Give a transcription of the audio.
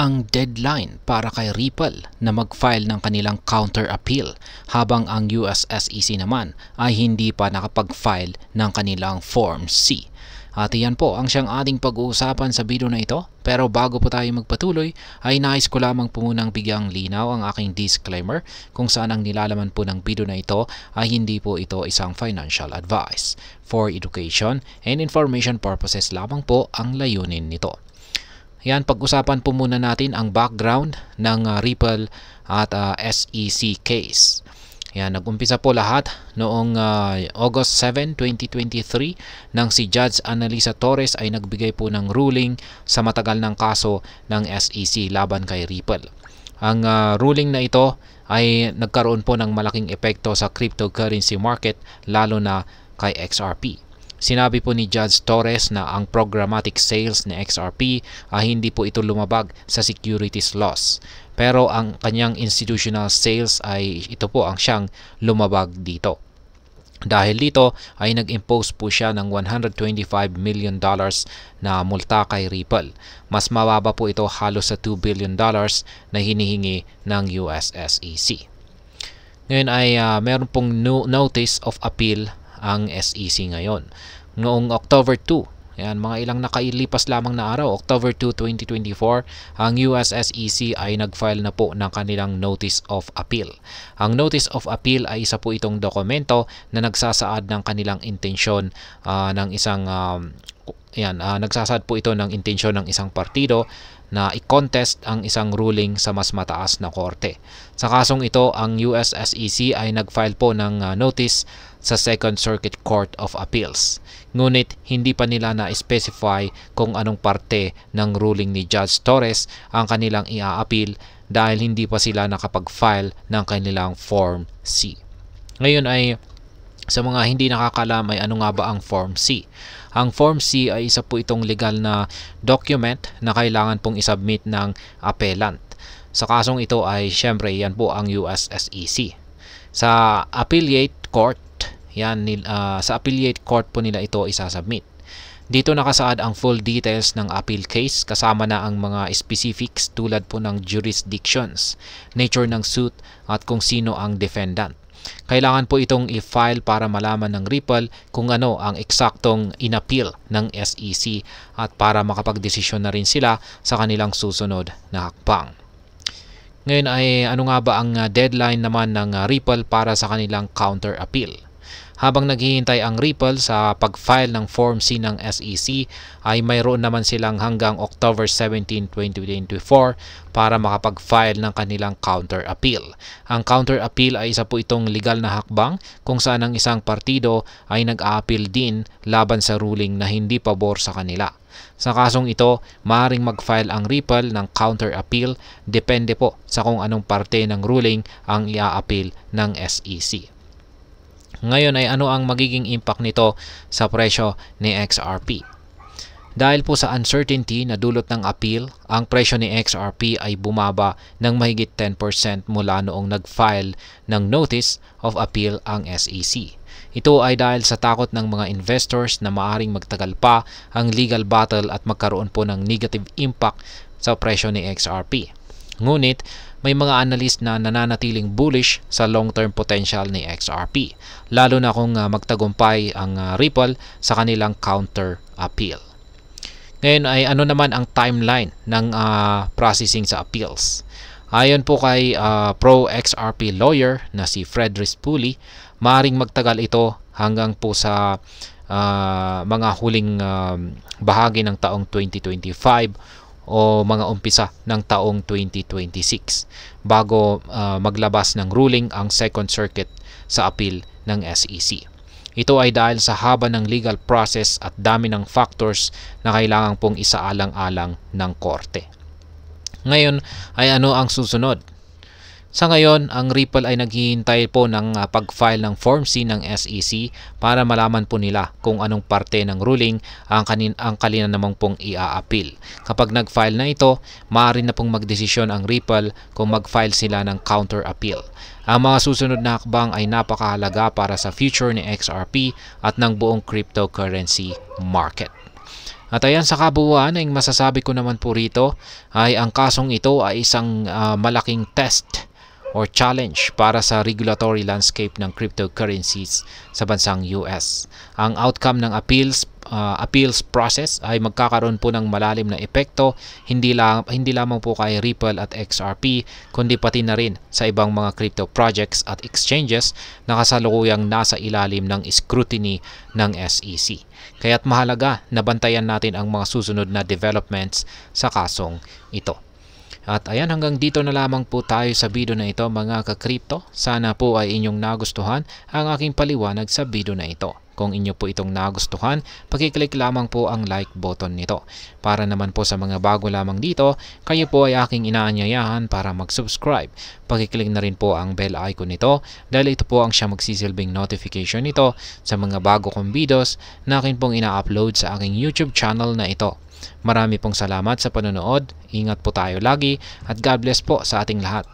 ang deadline para kay Ripple na mag-file ng kanilang counter-appeal habang ang US SEC naman ay hindi pa nakapag-file ng kanilang Form C. At iyan po ang siyang ating pag-uusapan sa video na ito. Pero bago po tayo magpatuloy ay nais ko lamang po munang bigyang linaw ang aking disclaimer kung saan ang nilalaman po ng video na ito ay hindi po ito isang financial advice. For education and information purposes lamang po ang layunin nito. Yan, pag-usapan po muna natin ang background ng Ripple at SEC case. Yan, nag-umpisa po lahat noong August 7, 2023 nang si Judge Annalisa Torres ay nagbigay po ng ruling sa matagal ng kaso ng SEC laban kay Ripple. Ang ruling na ito ay nagkaroon po ng malaking epekto sa cryptocurrency market lalo na kay XRP. Sinabi po ni Judge Torres na ang programmatic sales ni XRP ay hindi po ito lumabag sa securities laws. Pero ang kanyang institutional sales ay ito po ang siyang lumabag dito. Dahil dito ay nag-impose po siya ng $125 million na multa kay Ripple. Mas mababa po ito halos sa $2 billion na hinihingi ng US SEC. Ngayon ay meron pong notice of appeal ang SEC ngayon. Noong October 2, yan, mga ilang nakailipas lamang na araw, October 2, 2024, ang US SEC ay nag-file na po ng kanilang Notice of Appeal. Ang Notice of Appeal ay isa po itong dokumento na nagsasaad ng kanilang intensyon ng isang nagsasaad po ito ng intensyon ng isang partido na i-contest ang isang ruling sa mas mataas na korte. Sa kasong ito, ang US SEC ay nag-file po ng notice sa Second Circuit Court of Appeals. Ngunit hindi pa nila na-specify kung anong parte ng ruling ni Judge Torres ang kanilang i-a-appeal dahil hindi pa sila nakapag-file ng kanilang Form C. Ngayon ay sa mga hindi nakakalam ay ano nga ba ang Form C? Ang Form C ay isa po itong legal na document na kailangan pong isubmit ng appellant. Sa kasong ito ay syempre yan po ang US SEC. Sa appellate court, sa appellate court po nila ito isasubmit. Dito nakasaad ang full details ng appeal case kasama na ang mga specifics tulad po ng jurisdictions, nature ng suit at kung sino ang defendant. Kailangan po itong i-file para malaman ng Ripple kung ano ang eksaktong inappeal ng SEC at para makapagdesisyon na rin sila sa kanilang susunod na hakbang. Ngayon ay ano nga ba ang deadline naman ng Ripple para sa kanilang counter-appeal? Habang naghihintay ang Ripple sa pag-file ng Form C ng SEC ay mayroon naman silang hanggang October 17, 2024 para makapag-file ng kanilang counter-appeal. Ang counter-appeal ay isa po itong legal na hakbang kung saan ang isang partido ay nag-a-appeal din laban sa ruling na hindi pabor sa kanila. Sa kasong ito, maaaring mag-file ang Ripple ng counter-appeal depende po sa kung anong parte ng ruling ang i-a-appeal ng SEC. Ngayon ay ano ang magiging impact nito sa presyo ni XRP? Dahil po sa uncertainty na dulot ng appeal, ang presyo ni XRP ay bumaba ng mahigit 10% mula noong nag-file ng Notice of Appeal ang SEC. Ito ay dahil sa takot ng mga investors na maaring magtagal pa ang legal battle at magkaroon po ng negative impact sa presyo ni XRP. Ngunit, may mga analyst na nananatiling bullish sa long-term potential ni XRP, lalo na kung magtagumpay ang Ripple sa kanilang counter-appeal. Ngayon ay ano naman ang timeline ng processing sa appeals? Ayon po kay pro-XRP lawyer na si Fred Rispoli, maaaring magtagal ito hanggang po sa mga huling bahagi ng taong 2025 o mga umpisa ng taong 2026 bago maglabas ng ruling ang Second Circuit sa appeal ng SEC. Ito ay dahil sa haba ng legal process at dami ng factors na kailangan pong isaalang-alang ng korte. Ngayon ay ano ang susunod? Sa ngayon, ang Ripple ay naghihintay po ng pag-file ng Form C ng SEC para malaman po nila kung anong parte ng ruling ang kanina namang pong i-a-appeal. Kapag nag-file na ito, maaari na pong magdesisyon ang Ripple kung mag-file sila ng counter-appeal. Ang mga susunod na hakbang ay napakahalaga para sa future ni XRP at ng buong cryptocurrency market. At ayan, sa kabuuan, ang masasabi ko naman po rito ay ang kasong ito ay isang malaking test or challenge para sa regulatory landscape ng cryptocurrencies sa bansang US. Ang outcome ng appeals process ay magkakaroon po ng malalim na epekto hindi lamang po kay Ripple at XRP, kundi pati na rin sa ibang mga crypto projects at exchanges na kasalukuyang nasa ilalim ng scrutiny ng SEC. Kaya't mahalaga na bantayan natin ang mga susunod na developments sa kasong ito. At ayan, hanggang dito na lamang po tayo sa video na ito mga ka-crypto. Sana po ay inyong nagustuhan ang aking paliwanag sa video na ito. Kung inyo po itong nagustuhan, pakiclick lamang po ang like button nito. Para naman po sa mga bago lamang dito, kayo po ay aking inaanyayahan para mag-subscribe. Pakiclick na rin po ang bell icon nito dahil ito po ang siya magsisilbing notification nito sa mga bago kong videos na akin pong ina-upload sa aking YouTube channel na ito. Marami pong salamat sa panonood, ingat po tayo lagi at God bless po sa ating lahat.